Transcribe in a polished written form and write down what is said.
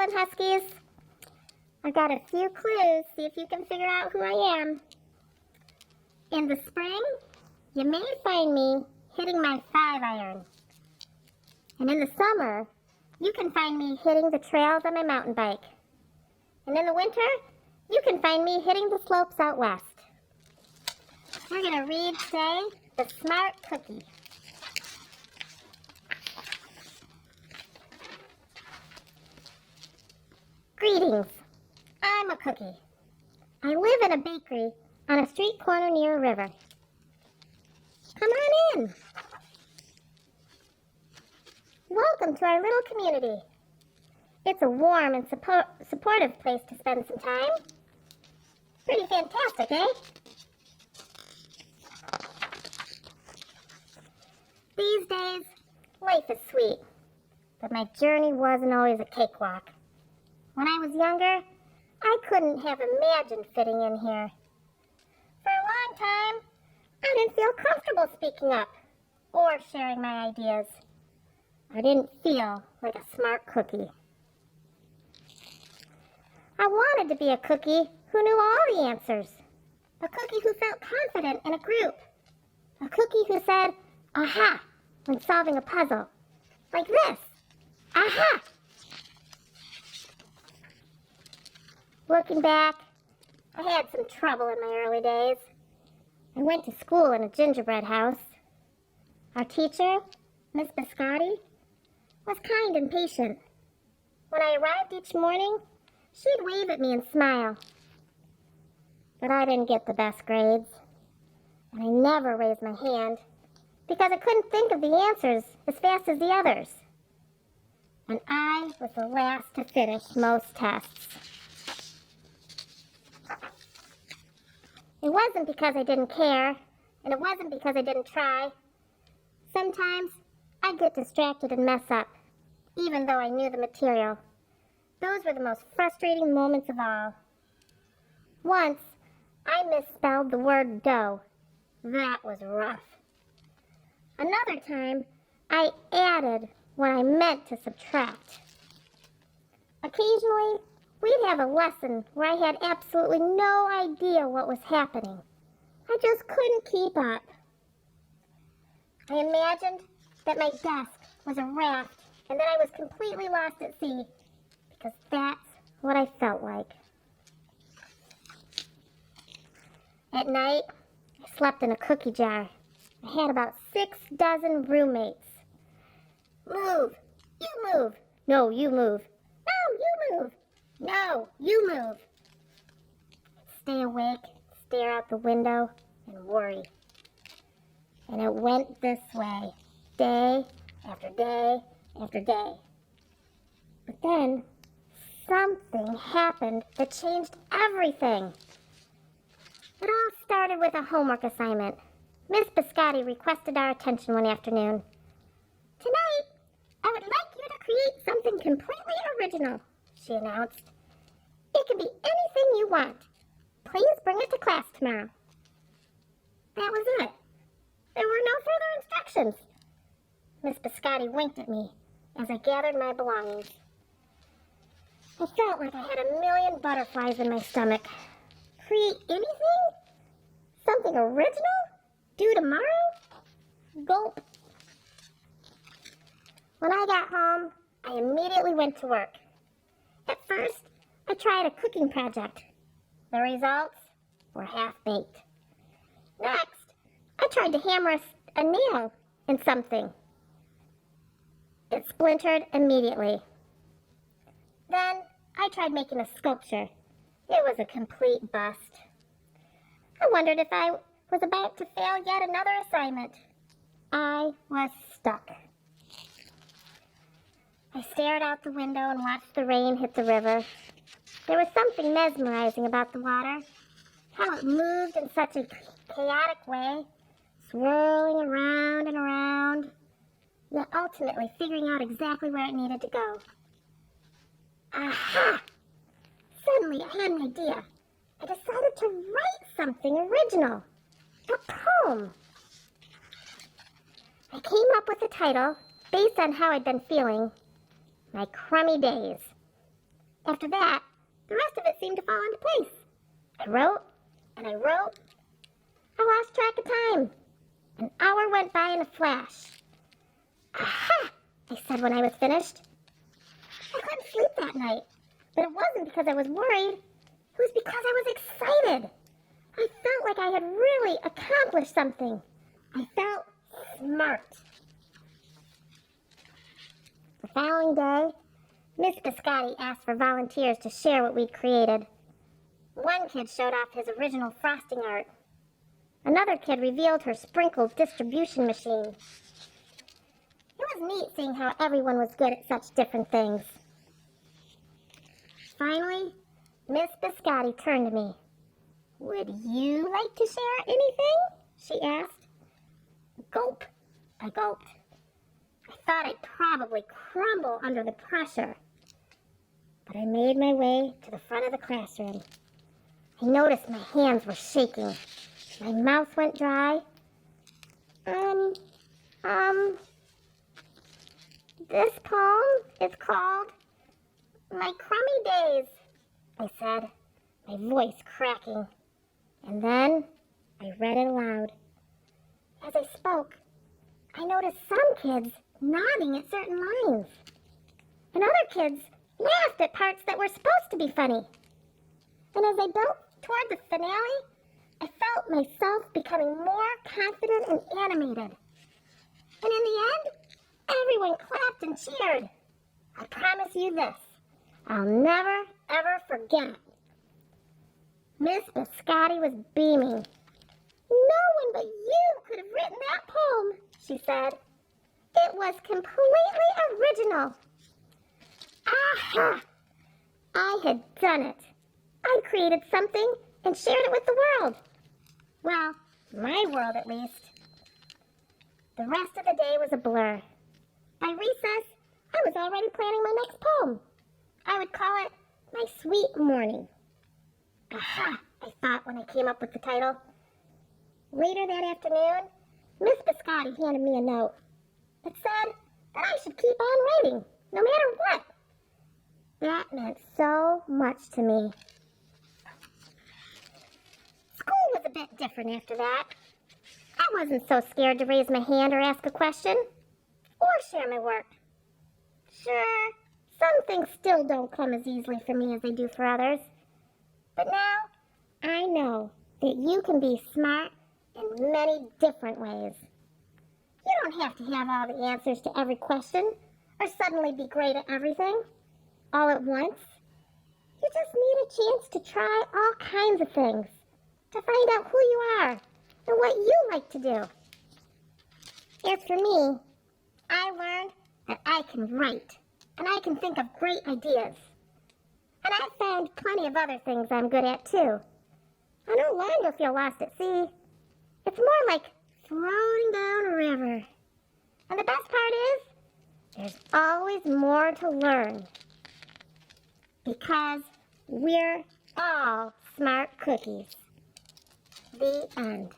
Island, Huskies. I've got a few clues. See if you can figure out who I am. In the spring, you may find me hitting my 5-iron. And in the summer, you can find me hitting the trails on my mountain bike. And in the winter, you can find me hitting the slopes out west. We're going to read today The Smart Cookie. Greetings. I'm a cookie. I live in a bakery on a street corner near a river. Come on in. Welcome to our little community. It's a warm and supportive place to spend some time. Pretty fantastic, eh? These days, life is sweet, but my journey wasn't always a cakewalk. When I was younger, I couldn't have imagined fitting in here. For a long time, I didn't feel comfortable speaking up or sharing my ideas. I didn't feel like a smart cookie. I wanted to be a cookie who knew all the answers. A cookie who felt confident in a group. A cookie who said, aha, when solving a puzzle. Like this. Aha! Looking back, I had some trouble in my early days. I went to school in a gingerbread house. Our teacher, Miss Biscotti, was kind and patient. When I arrived each morning, she'd wave at me and smile. But I didn't get the best grades. And I never raised my hand because I couldn't think of the answers as fast as the others. And I was the last to finish most tests. It wasn't because I didn't care, and it wasn't because I didn't try. Sometimes I'd get distracted and mess up, even though I knew the material. Those were the most frustrating moments of all. Once, I misspelled the word dough. That was rough. Another time, I added when I meant to subtract. Occasionally, we'd have a lesson where I had absolutely no idea what was happening. I just couldn't keep up. I imagined that my desk was a raft and that I was completely lost at sea, because that's what I felt like. At night, I slept in a cookie jar. I had about 6 dozen roommates. Move! You move! No, you move! No, you move! No, you move! Stay awake, stare out the window, and worry. And it went this way, day after day after day. But then, something happened that changed everything. It all started with a homework assignment. Miss Biscotti requested our attention one afternoon. Tonight, I would like you to create something completely original, she announced. It can be anything you want. Please bring it to class tomorrow. That was it. There were no further instructions. Miss Biscotti winked at me as I gathered my belongings. I felt like I had a million butterflies in my stomach. Create anything? Something original? Due tomorrow? Gulp. When I got home, I immediately went to work. At first, I tried a cooking project. The results were half-baked. Next, I tried to hammer a nail in something. It splintered immediately. Then, I tried making a sculpture. It was a complete bust. I wondered if I was about to fail yet another assignment. I was stuck. I stared out the window and watched the rain hit the river. There was something mesmerizing about the water, how it moved in such a chaotic way, swirling around and around, yet ultimately figuring out exactly where it needed to go. Aha! Suddenly I had an idea. I decided to write something original. A poem. I came up with a title based on how I'd been feeling. My Crummy Days. After that, the rest of it seemed to fall into place. I wrote, and I wrote. I lost track of time. An hour went by in a flash. Aha! I said when I was finished. I couldn't sleep that night, but it wasn't because I was worried. It was because I was excited. I felt like I had really accomplished something. I felt smart. The following day, Miss Biscotti asked for volunteers to share what we'd created. One kid showed off his original frosting art. Another kid revealed her sprinkled distribution machine. It was neat seeing how everyone was good at such different things. Finally, Miss Biscotti turned to me. "Would you like to share anything?" she asked. Gulp. I gulped. I thought I'd probably crumble under the pressure. But I made my way to the front of the classroom. I noticed my hands were shaking. My mouth went dry. This poem is called "My Crummy Days," I said, my voice cracking. And then I read it aloud. As I spoke, I noticed some kids nodding at certain lines. And other kids laughed at parts that were supposed to be funny. And as I built toward the finale, I felt myself becoming more confident and animated. And in the end, everyone clapped and cheered. I promise you this, I'll never, ever forget. Miss Biscotti was beaming. "No one but you could have written that poem," she said. "It was completely original." Aha! I had done it. I created something and shared it with the world. Well, my world at least. The rest of the day was a blur. By recess, I was already planning my next poem. I would call it "My Sweet Morning." Aha, I thought when I came up with the title. Later that afternoon, Miss Biscotti handed me a note. It said that I should keep on writing, no matter what. That meant so much to me. School was a bit different after that. I wasn't so scared to raise my hand or ask a question, or share my work. Sure, some things still don't come as easily for me as they do for others. But now, I know that you can be smart in many different ways. You don't have to have all the answers to every question, or suddenly be great at everything, all at once. You just need a chance to try all kinds of things, to find out who you are and what you like to do. As for me, I learned that I can write, and I can think of great ideas. And I've found plenty of other things I'm good at, too. I no longer feel lost at sea. It's more like floating down a river. And the best part is, there's always more to learn. Because we're all smart cookies. The end.